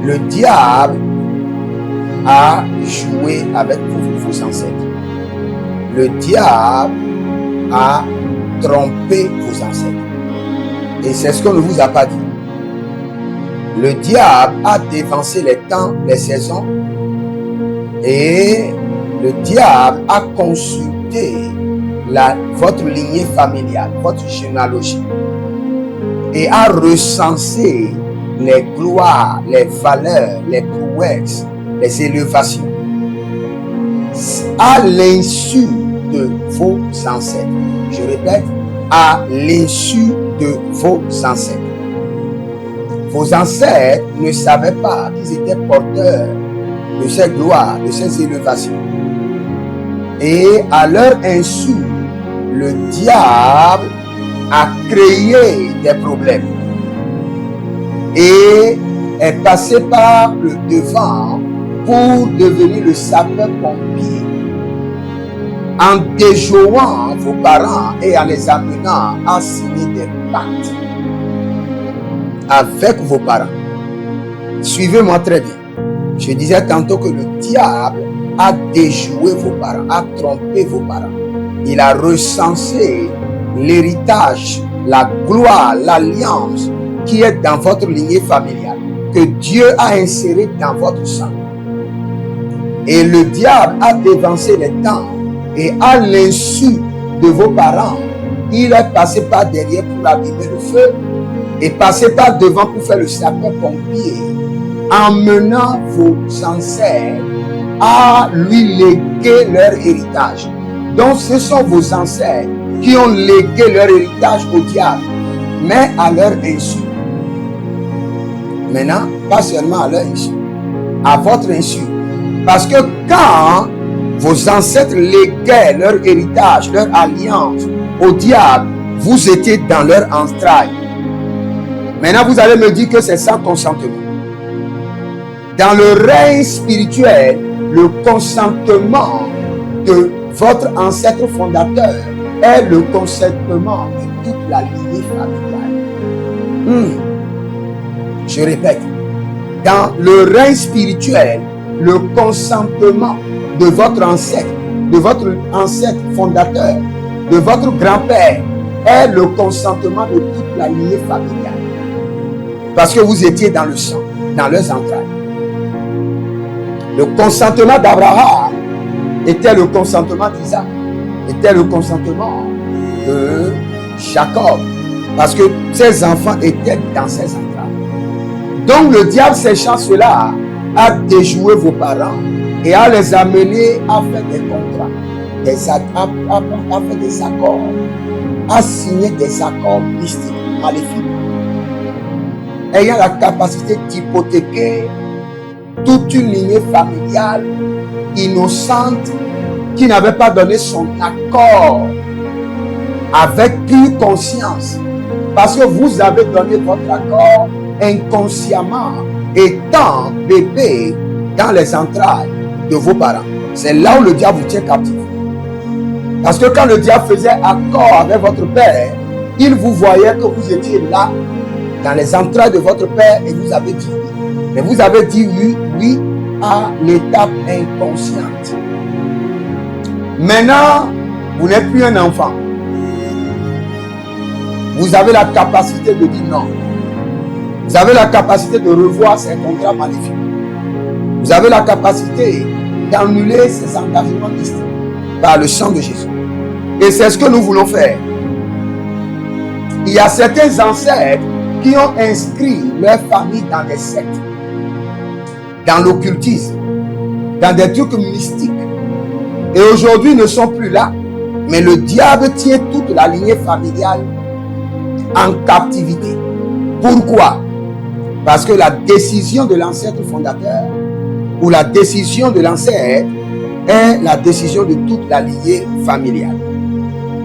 Le diable a joué avec vos ancêtres. Le diable a trompé vos ancêtres. Et c'est ce qu'on ne vous a pas dit. Le diable a dévancé les temps, les saisons, et le diable a consulté votre lignée familiale, votre généalogie, et a recensé les gloires, les valeurs, les prouesses, les élévations, à l'insu de vos ancêtres. Je répète, à l'insu de vos ancêtres. Vos ancêtres ne savaient pas qu'ils étaient porteurs de ces gloires, de ces élévations. Et à leur insu, le diable a créé des problèmes et est passé par le devant pour devenir le sapeur-pompier, en déjouant vos parents et en les amenant à signer des pactes avec vos parents. Suivez-moi très bien. Je disais tantôt que le diable a déjoué vos parents, a trompé vos parents. Il a recensé l'héritage, la gloire, l'alliance qui est dans votre lignée familiale, que Dieu a inséré dans votre sang. Et le diable a dévancé les temps, et à l'insu de vos parents, il est passé par derrière pour abîmer le feu, et passé par devant pour faire le sapeur-pompier, emmenant vos ancêtres à lui léguer leur héritage. Donc ce sont vos ancêtres qui ont légué leur héritage au diable, mais à leur insu. Maintenant, pas seulement à leur insu, à votre insu. Parce que quand vos ancêtres léguaient leur héritage, leur alliance au diable, vous étiez dans leur entraille. Maintenant, vous allez me dire que c'est sans consentement. Dans le règne spirituel, le consentement de votre ancêtre fondateur est le consentement de toute la lignée familiale. Je répète, dans le règne spirituel, le consentement de votre ancêtre fondateur, de votre grand-père, est le consentement de toute la lignée familiale. Parce que vous étiez dans le sang, dans leurs entrailles. Le consentement d'Abraham était le consentement d'Isaac, était le consentement de Jacob, parce que ses enfants étaient dans ses entrailles. Donc le diable, sachant cela, a déjoué vos parents et a les amener à faire des contrats, à faire des accords, à signer des accords mystiques, maléfiques, ayant la capacité d'hypothéquer toute une lignée familiale innocente qui n'avait pas donné son accord avec pure conscience, parce que vous avez donné votre accord inconsciemment, étant bébé dans les entrailles de vos parents. C'est là où le diable vous tient captif. Parce que quand le diable faisait accord avec votre père, il vous voyait que vous étiez là dans les entrailles de votre père et vous avez dit oui. Mais vous avez dit oui à l'étape inconsciente. Maintenant, vous n'êtes plus un enfant. Vous avez la capacité de dire non. Vous avez la capacité de revoir ces contrats maléfiques. Vous avez la capacité d'annuler ces engagements mystiques par le sang de Jésus. Et c'est ce que nous voulons faire. Il y a certains ancêtres qui ont inscrit leur famille dans des sectes, dans l'occultisme, dans des trucs mystiques. Et aujourd'hui, ils ne sont plus là. Mais le diable tient toute la lignée familiale en captivité. Pourquoi? Parce que la décision de l'ancêtre fondateur ou la décision de l'ancêtre est la décision de toute la lignée familiale.